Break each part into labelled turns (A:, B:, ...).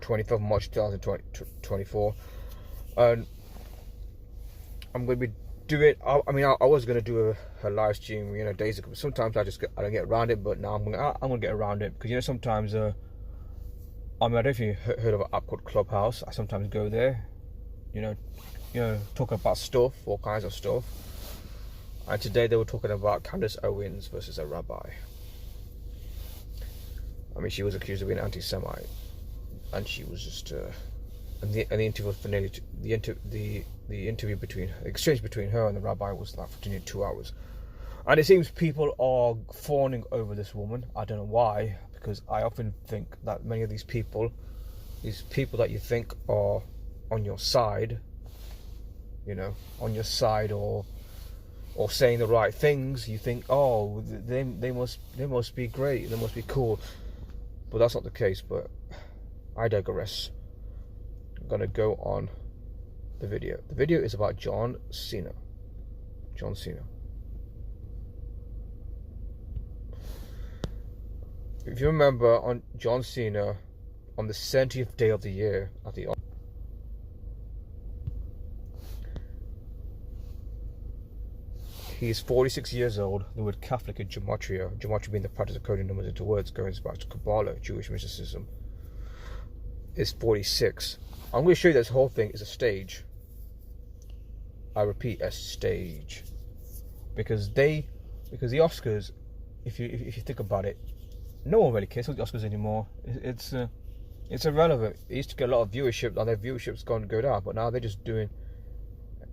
A: 25th of March 2024, and I'm going to be doing. I mean, I was going to do a live stream, days ago. Sometimes I don't get around it, but now I'm gonna get around it because sometimes I don't know if you heard of an app called Clubhouse. I sometimes go there, talk about stuff, all kinds of stuff. And today they were talking about Candace Owens versus a rabbi. I mean, she was accused of being anti-Semite, and she was just. And the interview for nearly the exchange between her and the rabbi was like for nearly 2 hours, and it seems people are fawning over this woman. I don't know why, because I often think that many of these people that you think are on your side, or saying the right things, you think, oh, they must be great, they must be cool, but that's not the case. But I digress. I'm gonna go on the video. The video is about John Cena. John Cena. If you remember, on John Cena, on the 70th day of the year at the he's 46 years old. The word Catholic is gematria. Gematria being the practice of coding numbers into words, going back to Kabbalah, Jewish mysticism. Is 46. I'm going to show you this whole thing is a stage. I repeat, a stage. Because the Oscars, if you think about it, no one really cares about the Oscars anymore. It's irrelevant. It used to get a lot of viewership, and their viewership's gone to go down. But now they're just doing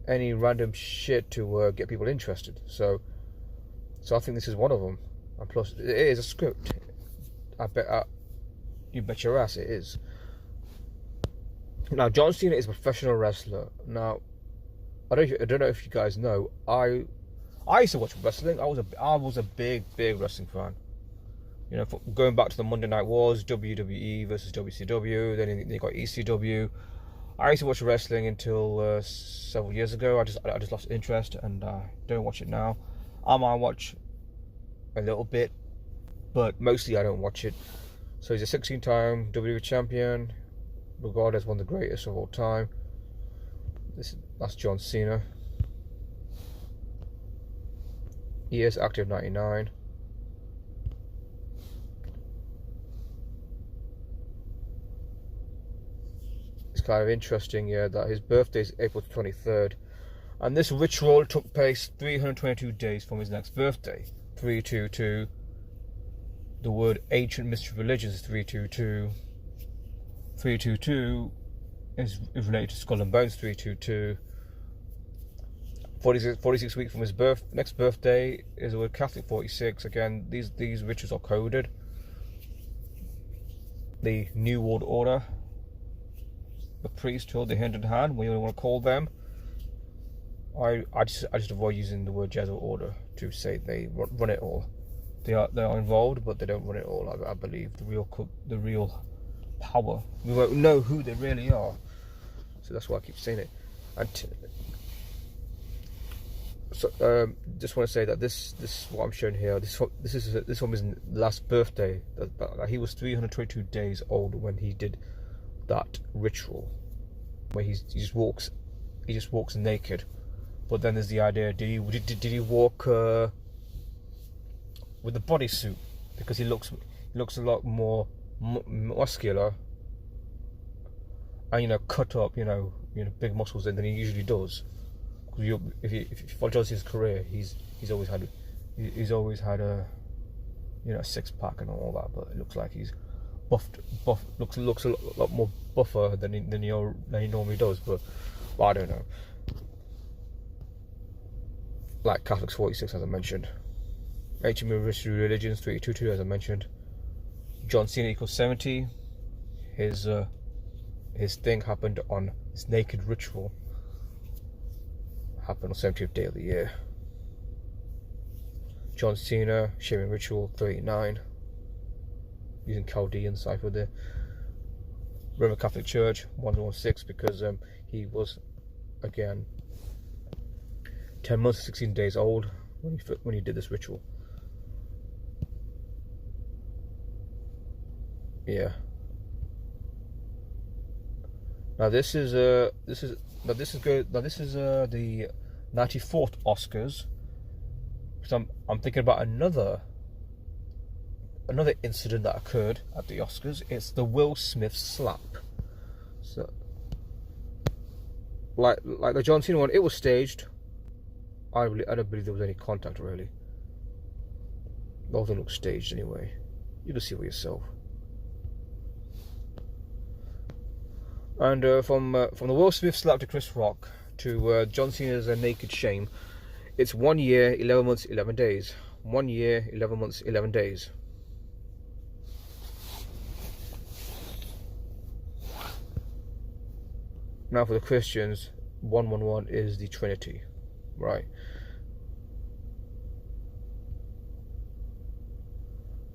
A: any random shit to get people interested. So I think this is one of them. And plus, it is a script. You bet your ass it is. Now, John Cena is a professional wrestler. Now, I don't know if you guys know. I used to watch wrestling. I was a big wrestling fan. Going back to the Monday Night Wars, WWE versus WCW. Then they got ECW. I used to watch wrestling until several years ago. I just lost interest and don't watch it now. I might watch a little bit, but mostly I don't watch it. So he's a 16-time WWE champion, regarded as one of the greatest of all time. That's John Cena. He is active 99. It's kind of interesting, that his birthday is April 23rd, and this ritual took place 322 days from his next birthday. 322. The word ancient mystery religions is 322. 322 is related to Skull and Bones. 322. 46 weeks from his next birthday is the word Catholic. 46. Again, these rituals are coded. The New World Order, the priesthood, the hand in hand, whatever you want to call them. I just avoid using the word Jesuit order to say they run it all. They are involved, but they don't run it all. I believe the real power. We won't know who they really are, so that's why I keep saying it. And just want to say that this what I'm showing here. This one is last birthday. He was 322 days old when he did that ritual, where he just walks naked. But then there's the idea: did he walk with the bodysuit? Because he looks a lot more muscular and cut up, big muscles than he usually does. If you follow his career, he's always had a a six-pack and all that, but it looks like he's buffed looks a lot more buffer than he normally does. But I don't know. Like Catholics 46, as I mentioned. Ancient mystery religions 322, as I mentioned. John Cena equals 70. His thing happened on his naked ritual. Happened on 70th day of the year. John Cena shaving ritual 39. Using Chaldean cipher there. Roman Catholic Church 116, because he was again 10 months 16 days old when he did this ritual. Yeah. Now this is the 94th Oscars. So I'm thinking about another incident that occurred at the Oscars. It's the Will Smith slap. So, like the John Cena one, it was staged. I don't believe there was any contact really. Both of them look staged anyway. You can see for yourself. And from the Will Smith slap to Chris Rock to John Cena's naked shame, it's 1 year, 11 months, 11 days. 1 year, 11 months, 11 days. Now for the Christians, 111 is the Trinity, right?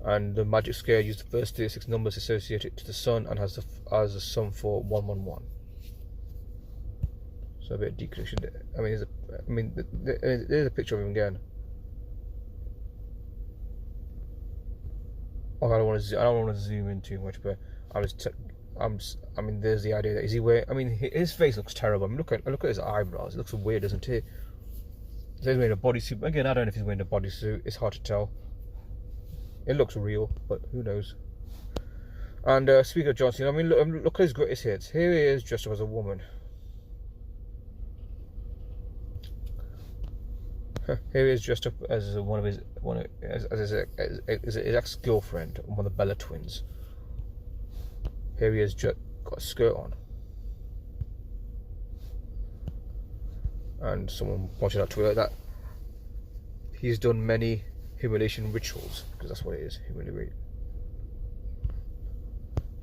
A: And the magic scale used the first 36 numbers associated to the sun and has a sum for 111. So a bit of deconnection. There's a picture of him again. Oh, I don't want to zoom in too much, but there's the idea that is he wearing? His face looks terrible. Look at his eyebrows. It looks weird, doesn't it? So he's wearing a bodysuit. Again, I don't know if he's wearing a bodysuit. It's hard to tell. It looks real, but who knows? And speaking of John Cena, look at his greatest hits. Here he is dressed up as a woman. Here he is dressed up as his ex-girlfriend, one of the Bella twins. Here he is got a skirt on. And someone pointed out to Twitter that he's done many humiliation rituals, because that's what it is,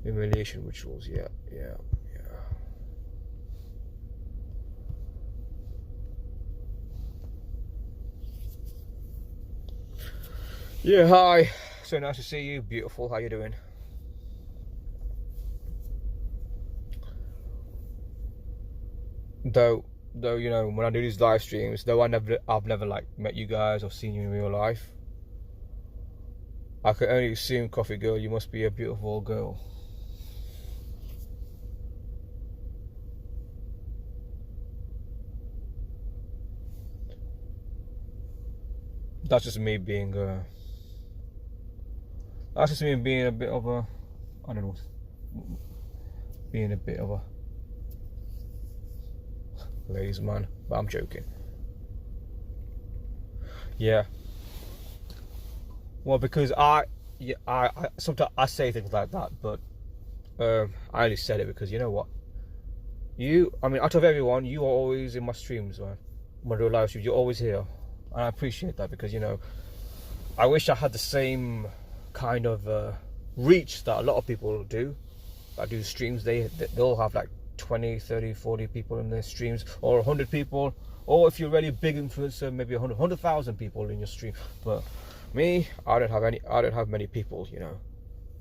A: humiliation rituals. Yeah. Yeah, hi. So nice to see you, beautiful. How you doing? Though you know, when I do these live streams, though I've never like met you guys or seen you in real life, I can only assume, Coffee Girl, you must be a beautiful girl. That's just me being a bit of a, I don't know, being a bit of a ladies man, but I'm joking. Yeah. Well, because I sometimes I say things like that, but I only said it because you know what? Out of everyone, you are always in my streams, man. When I do a live stream, you're always here, and I appreciate that because, you know, I wish I had the same kind of reach that a lot of people do. That do streams. They'll have like 20, 30, 40 people in their streams, or 100 people, or if you're really a big influencer, maybe 100,000 people in your stream. But me, I don't have many people, you know.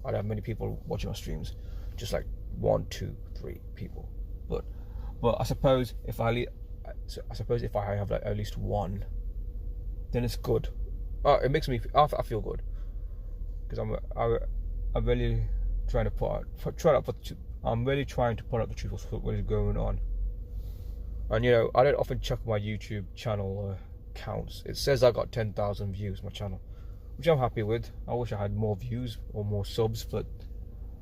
A: I don't have many people watching my streams, just like 1, 2, 3 people. But I suppose if I have like at least one, then it's good. It makes me, I feel good, because I'm really trying to I'm really trying to put out the truth of what is going on. And you know, I don't often check my YouTube channel counts. It says I got 10,000 views my channel, which I'm happy with. I wish I had more views or more subs, but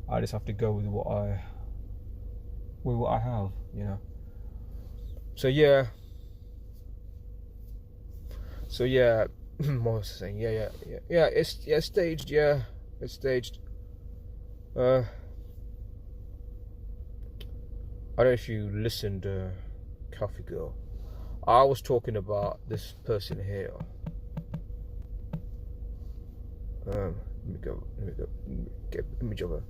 A: I just have to go with what I have, you know. So yeah. What was I saying? Yeah. It's staged. Yeah, it's staged. I don't know if you listened, Coffee Girl. I was talking about this person here. Let me get an image of her.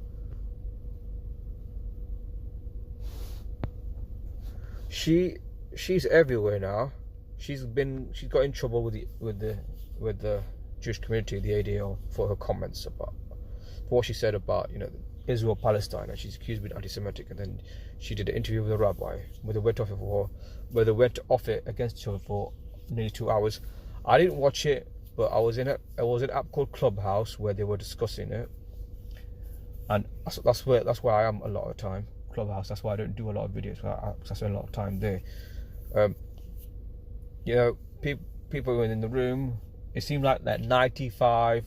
A: She's everywhere now. She's got in trouble with the Jewish community, the ADL, for her comments for what she said about, you know, Israel Palestine, and she's accused of being anti-Semitic. And then she did an interview with a rabbi where they went off it against each other for nearly 2 hours. I didn't watch it, but I was in an app called Clubhouse where they were discussing it, and that's where I am a lot of the time. Clubhouse. That's why I don't do a lot of videos. I spend a lot of time there. You know, people were in the room. It seemed like that 95.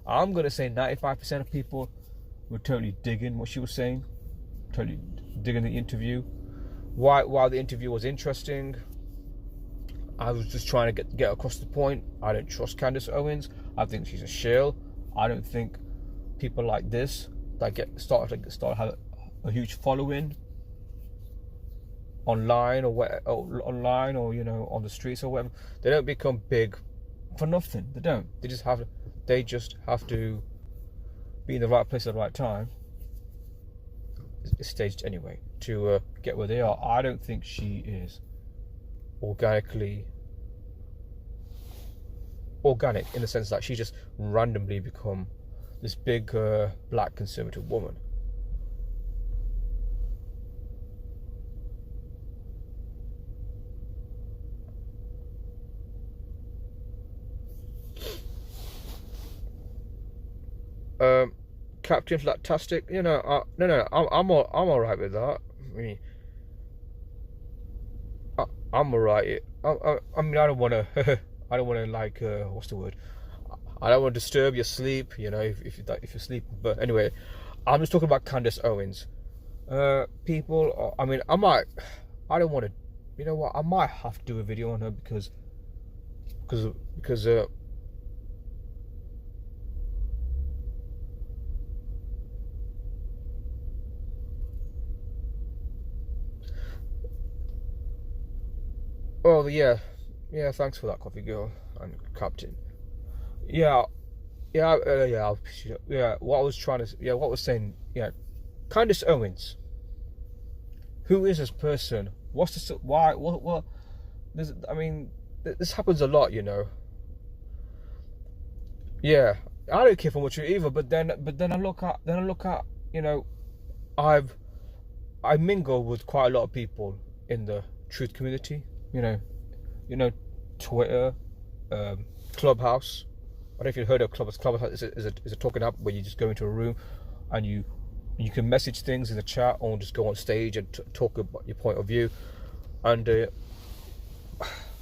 A: I'm gonna say 95% of people were totally digging what she was saying, totally digging the interview. While the interview was interesting, I was just trying to get across the point. I don't trust Candace Owens. I think she's a shill. I don't think people like this that start have a huge following online or you know, on the streets or whatever. They don't become big for nothing. They don't. They just have to be in the right place at the right time. It's staged anyway to get where they are. I don't think she is organic in the sense that she just randomly become this big black conservative woman. Captain Flatastic, you know, I'm all right with that. I mean, I'm all right. I mean, I don't want to, like, what's the word? I don't want to disturb your sleep, you know, if you're sleeping. But anyway, I'm just talking about Candace Owens. People, I mean, I don't want to, you know what? I might have to do a video on her because well, yeah, thanks for that, coffee girl and captain. What I was saying, Candace Owens. Who is this person? What's this? Why? What? I mean, this happens a lot, you know. Yeah, I don't care for much either. But then I look at, you know, I mingle with quite a lot of people in the truth community. You know, Twitter, Clubhouse. I don't know if you've heard of Clubhouse. Clubhouse is a talking app where you just go into a room and you can message things in the chat or just go on stage and talk about your point of view. And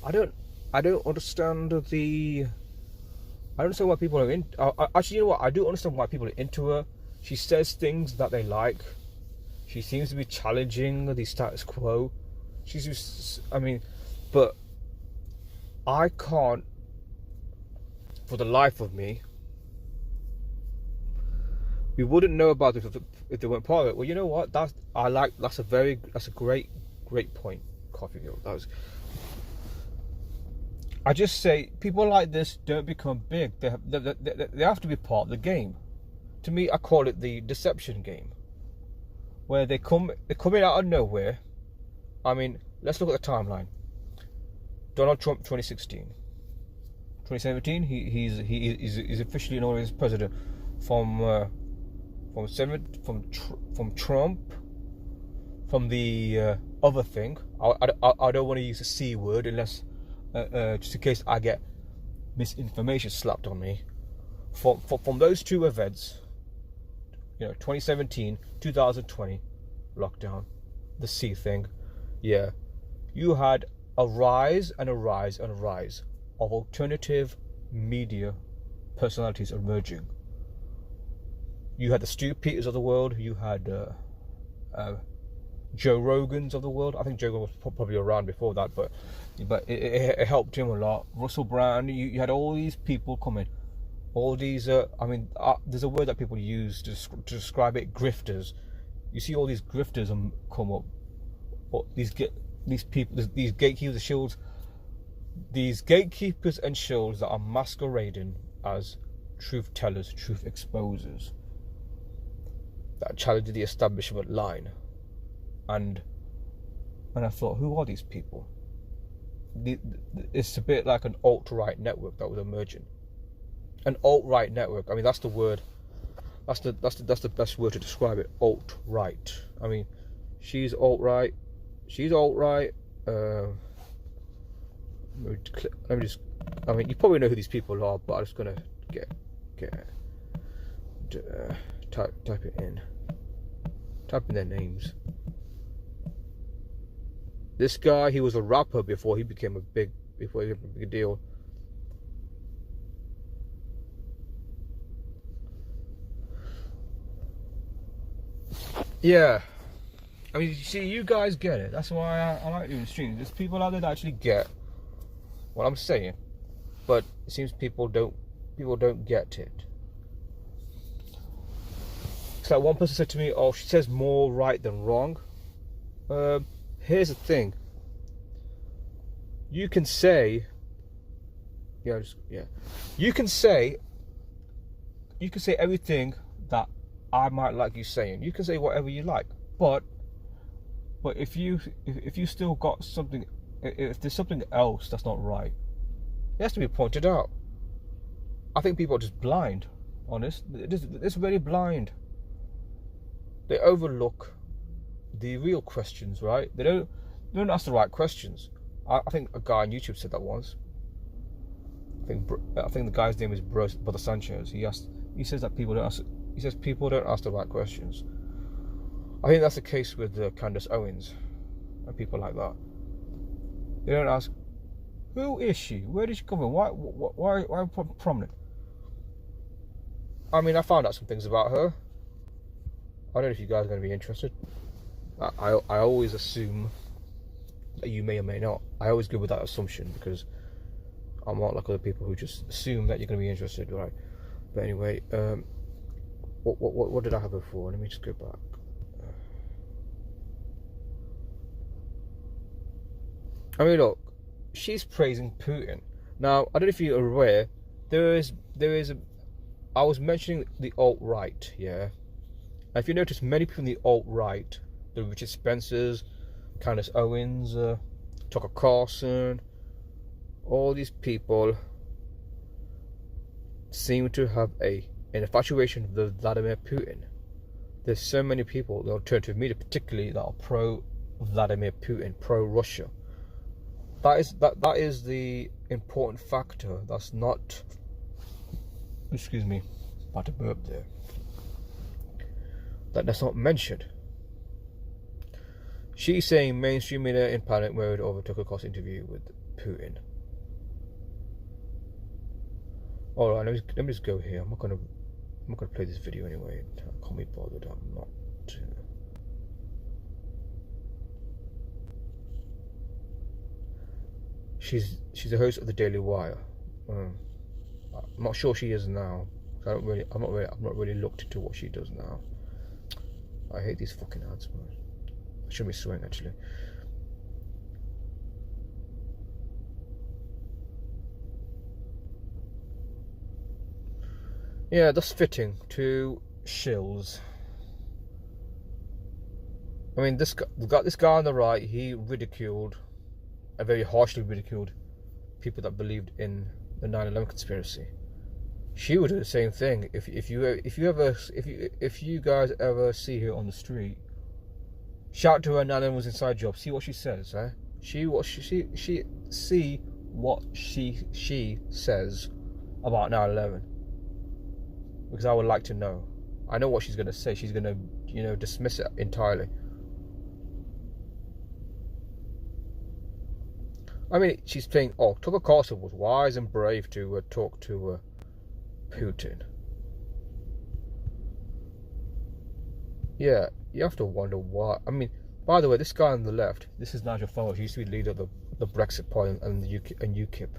A: I don't understand I don't understand why people are in. Actually, you know what? I do understand why people are into her. She says things that they like. She seems to be challenging the status quo. But I can't, for the life of me, we wouldn't know about it if they weren't part of it. Well, you know what? That's a great point, Coffee Girl. I just say people like this don't become big. They have to be part of the game. To me, I call it the deception game, where they're coming out of nowhere. I mean, let's look at the timeline. Donald Trump, 2016. 2017, he's officially known as president. From Trump, from the other thing. I don't want to use the C word unless just in case I get misinformation slapped on me. From those two events, you know, 2017, 2020, lockdown, the C thing. Yeah, you had a rise and a rise and a rise of alternative media personalities emerging. You had the Stu Peters of the world. You had Joe Rogans of the world. I think Joe was probably around before that, but it helped him a lot. Russell Brand. You had all these people coming. All these. There's a word that people use to describe it. Grifters. You see all these grifters come up. These people, these gatekeepers, shields, these gatekeepers and shields that are masquerading as truth tellers, truth exposers, that challenge the establishment line. And I thought, who are these people? It's a bit like an alt-right network that was emerging. An alt-right network. I mean, that's the word. That's the best word to describe it. Alt-right. I mean, she's alt-right. She's alt-right. Let me just. I mean, you probably know who these people are, but I'm just gonna type it in. Type in their names. This guy, he was a rapper before he became a big deal. Yeah. I mean, you see, you guys get it. That's why I like doing streams. There's people out there that actually get what I'm saying, but it seems people don't get it. It's like one person said to me, "Oh, she says more right than wrong." Here's the thing. You can say, you can say everything that I might like you saying. You can say whatever you like, but if you still got something, if there's something else that's not right, it has to be pointed out. I think people are just blind. Honest, it's very blind. They overlook the real questions, right? They don't ask the right questions. I think a guy on YouTube said that once. I think the guy's name is Brother Sanchez. He says that people don't ask. He says people don't ask the right questions. I think that's the case with Candace Owens and people like that. They don't ask, who is she? Where did she come from? Why prominent? I mean, I found out some things about her. I don't know if you guys are going to be interested. I always assume that you may or may not. I always go with that assumption because I'm not like other people who just assume that you're going to be interested, right? But anyway, what did I have before? Let me just go back. I mean, look, she's praising Putin. Now, I don't know if you're aware, I was mentioning the alt-right, yeah? And if you notice, many people in the alt-right, the Richard Spencers, Candace Owens, Tucker Carlson, all these people seem to have an infatuation with Vladimir Putin. There's so many people, the alternative media particularly, that are pro-Vladimir Putin, pro-Russia. That is the important factor. That's not, excuse me, about to burp there. That's not mentioned. She's saying mainstream media in panic mode over Tucker Carlson's interview with Putin. Alright, let me just go here. I'm not gonna play this video anyway. I can't be bothered. I'm not. She's the host of the Daily Wire. I'm not sure she is now. I've not really looked into what she does now. I hate these fucking ads, man. I shouldn't be swearing actually. Yeah, that's fitting to shills. I mean, this guy on the right, he ridiculed, and very harshly ridiculed, people that believed in the 9/11 conspiracy. She would do the same thing. If you guys ever see her on the street, shout to her 9/11 was inside job. See what she says, eh? See what she says about 9/11. Because I would like to know. I know what she's gonna say. She's gonna, dismiss it entirely. I mean, she's saying, "Oh, Tucker Carlson was wise and brave to talk to Putin." Yeah, you have to wonder why. I mean, by the way, this guy on the left, this is Nigel Farage. He used to be leader of the Brexit Party and UKIP.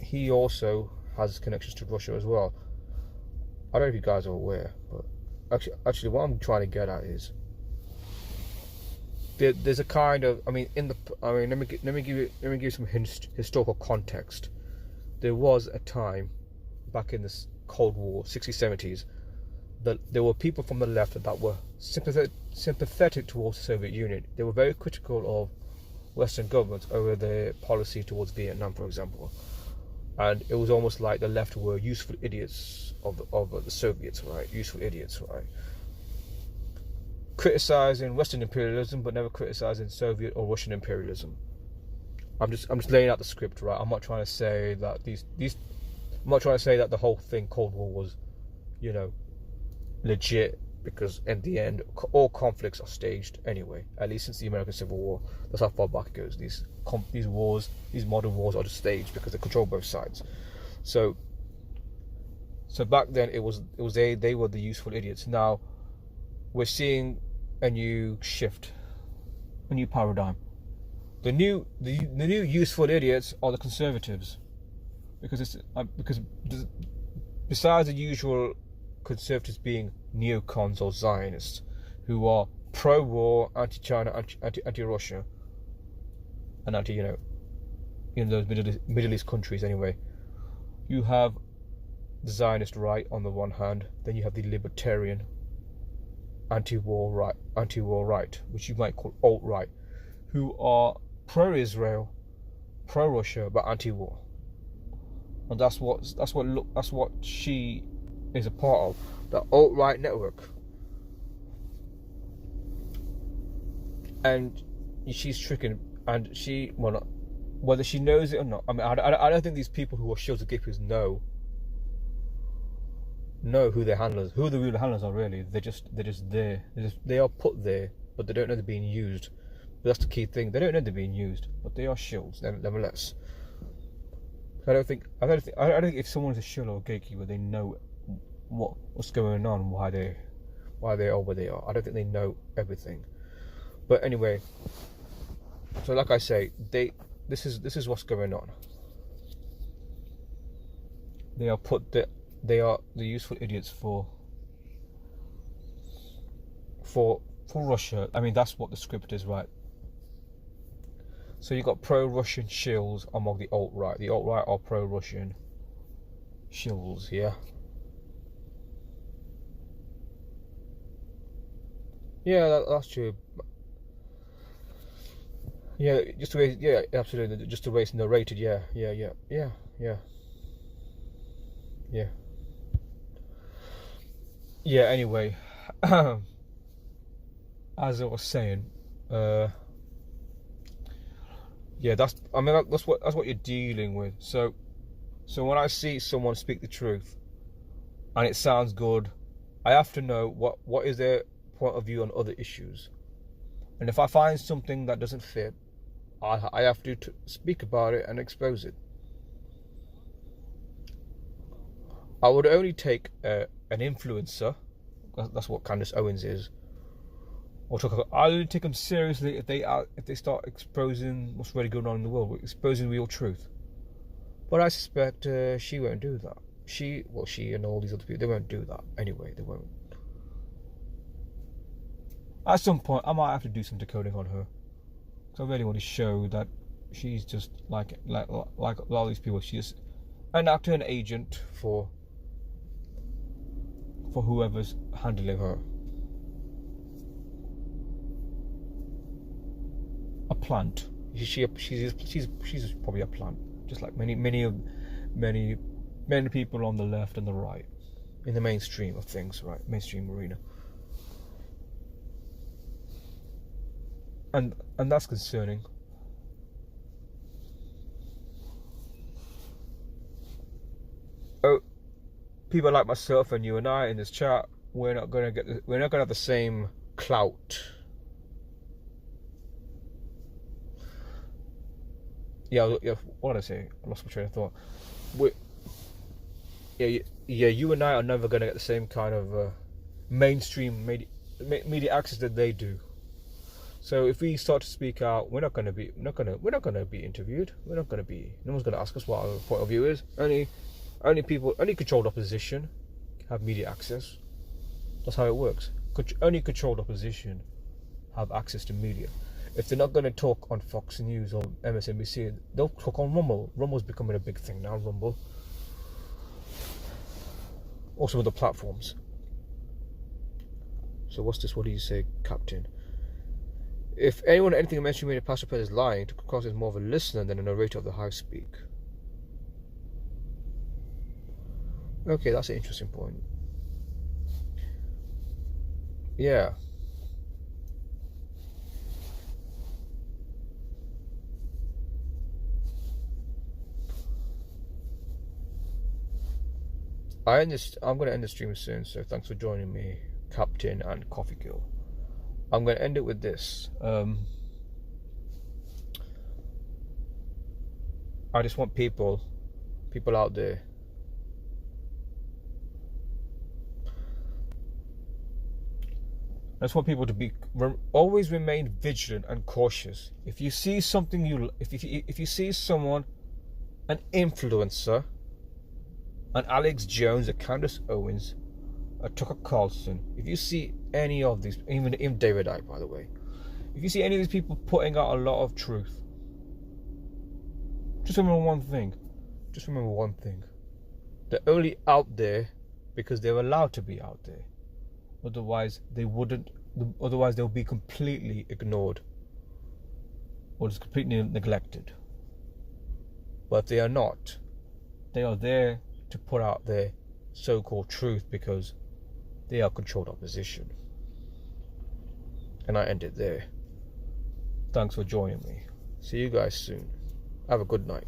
A: He also has connections to Russia as well. I don't know if you guys are aware, but actually, what I'm trying to get at is there's a kind of, let me give you some historical context. There was a time back in this Cold War, 60s, 70s, that there were people from the left that were sympathetic towards the Soviet Union. They were very critical of Western governments over their policy towards Vietnam, for example. And it was almost like the left were useful idiots of the Soviets, right? Useful idiots, right? Criticizing Western imperialism, but never criticizing Soviet or Russian imperialism. I'm just laying out the script, right? I'm not trying to say that I'm not trying to say that the whole thing, Cold War, was, legit because in the end, all conflicts are staged anyway. At least since the American Civil War, that's how far back it goes. These wars, these modern wars, are just staged because they control both sides. So back then it was they were the useful idiots. Now we're seeing a new shift, a new paradigm. The new useful idiots are the conservatives, because besides the usual conservatives being neocons or Zionists, who are pro-war, anti-China, anti-Russia, and anti in those Middle East countries anyway. You have the Zionist right on the one hand, then you have the libertarian anti-war right, which you might call alt-right, who are pro-Israel, pro-Russia, but anti-war. And that's what she is a part of, the alt-right network. And she's tricking, and whether she knows it or not. I mean, I don't think these people who are shields and gatekeepers know who their handlers, who the real handlers are really. They're just there. They are put there, but they don't know they're being used. But that's the key thing. They don't know they're being used, but they are shields nevertheless. I don't think if someone's a shield or a gatekeeper, they know what's going on, why they are where they are. I don't think they know everything. But anyway, so like I say, this is what's going on. They are the useful idiots for Russia. I mean, that's what the script is, right? So you got pro-Russian shills among the alt-right. The alt-right are pro-Russian shills, yeah. Yeah, that's true. Yeah, just the way, yeah, absolutely, just the way it's narrated, yeah. Yeah, anyway, as I was saying, yeah, that's what you're dealing with. So when I see someone speak the truth and it sounds good, I have to know what is their point of view on other issues. And if I find something that doesn't fit, I have to speak about it and expose it. I would only take an influencer. That's what Candace Owens is. I'll only take them seriously if they start exposing what's really going on in the world, exposing real truth. But I suspect she won't do that. She and all these other people, they won't do that anyway. They won't. At some point, I might have to do some decoding on her, because I really want to show that she's just like a lot of these people. She's an actor, an agent for whoever's handling her. A plant. She's probably a plant, just like many people on the left and the right, in the mainstream of things, right? Mainstream arena. And that's concerning. Oh, people like myself and you and I in this chat, we're not gonna have the same clout. Yeah. What did I say? I lost my train of thought. You and I are never gonna get the same kind of mainstream media access that they do. So if we start to speak out, we're not gonna be interviewed. No one's gonna ask us what our point of view is. Only controlled opposition have media access. That's how it works. Only controlled opposition have access to media. If they're not going to talk on Fox News or MSNBC, they'll talk on Rumble. Rumble's becoming a big thing now, Rumble. Also with the platforms. So what's this? What do you say, Captain? If anyone or anything mentioned me, Pastor Pet is lying, to cross is more of a listener than a narrator of the House speak. Okay, that's an interesting point. Yeah. I'm going to end the stream soon, so thanks for joining me. Captain, and Coffee Girl. I'm going to end it with this. I just want people out there, I just want people to always remain vigilant and cautious. If you see something if you see someone, an influencer, an Alex Jones, a Candace Owens, a Tucker Carlson, if you see any of these, even David Icke, by the way, if you see any of these people putting out a lot of truth, just remember one thing. They're only out there because they're allowed to be out there. Otherwise, they'll be completely ignored or just completely neglected. But if they are not, they are there to put out their so-called truth because they are controlled opposition. And I end it there. Thanks for joining me. See you guys soon. Have a good night.